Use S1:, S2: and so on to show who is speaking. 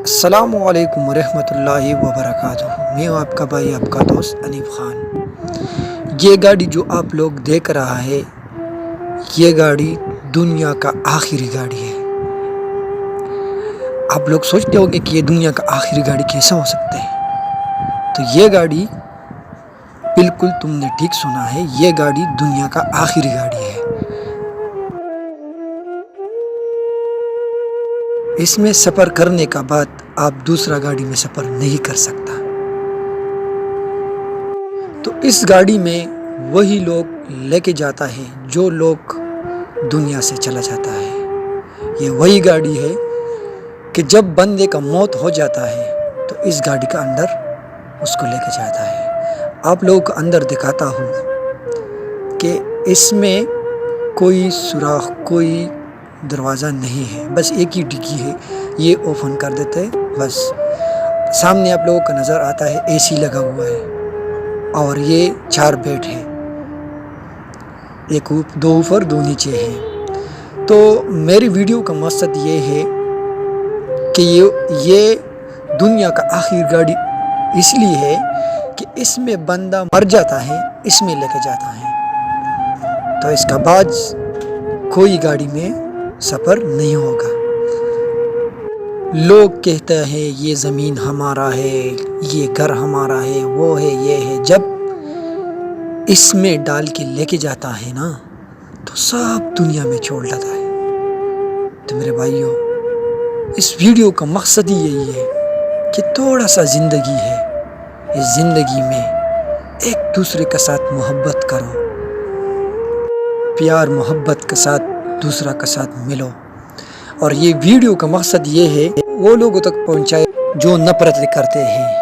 S1: السلام علیکم ورحمۃ اللہ وبرکاتہ۔ میں ہوں آپ کا بھائی، آپ کا دوست انیب خان۔ یہ گاڑی جو آپ لوگ دیکھ رہا ہے، یہ گاڑی دنیا کا آخری گاڑی ہے۔ آپ لوگ سوچتے ہوں گے کہ یہ دنیا کا آخری گاڑی کیسا ہو سکتا ہے؟ تو یہ گاڑی بالکل تم نے ٹھیک سنا ہے، یہ گاڑی دنیا کا آخری گاڑی ہے۔ اس میں سفر کرنے کا بعد آپ دوسرا گاڑی میں سفر نہیں کر سکتا۔ تو اس گاڑی میں وہی لوگ لے کے جاتا ہے جو لوگ دنیا سے چلا جاتا ہے۔ یہ وہی گاڑی ہے کہ جب بندے کا موت ہو جاتا ہے تو اس گاڑی کا اندر اس کو لے کے جاتا ہے۔ آپ لوگوں کو اندر دکھاتا ہوں کہ اس میں کوئی سوراخ، کوئی دروازہ نہیں ہے، بس ایک ہی ڈگی ہے، یہ اوپن کر دیتے بس۔ سامنے آپ لوگوں کو نظر آتا ہے اے سی لگا ہوا ہے، اور یہ 4 بیڈ ہے، ایک دو اوپر دو نیچے ہیں۔ تو میری ویڈیو کا مقصد یہ ہے کہ یہ دنیا کا آخری گاڑی اس لیے ہے کہ اس میں بندہ مر جاتا ہے، اس میں لے کے جاتا ہے، تو اس کا بعد کوئی گاڑی میں سفر نہیں ہوگا۔ لوگ کہتے ہیں یہ زمین ہمارا ہے، یہ گھر ہمارا ہے، وہ ہے، یہ ہے۔ جب اس میں ڈال کے لے کے جاتا ہے نا، تو سب دنیا میں چھوڑ دیتا ہے۔ تو میرے بھائیوں، اس ویڈیو کا مقصد ہی یہی ہے کہ تھوڑا سا زندگی ہے، اس زندگی میں ایک دوسرے کے ساتھ محبت کرو، پیار محبت کے ساتھ دوسرا کے ساتھ ملو۔ اور یہ ویڈیو کا مقصد یہ ہے وہ لوگوں تک پہنچائے جو نفرت کرتے ہیں۔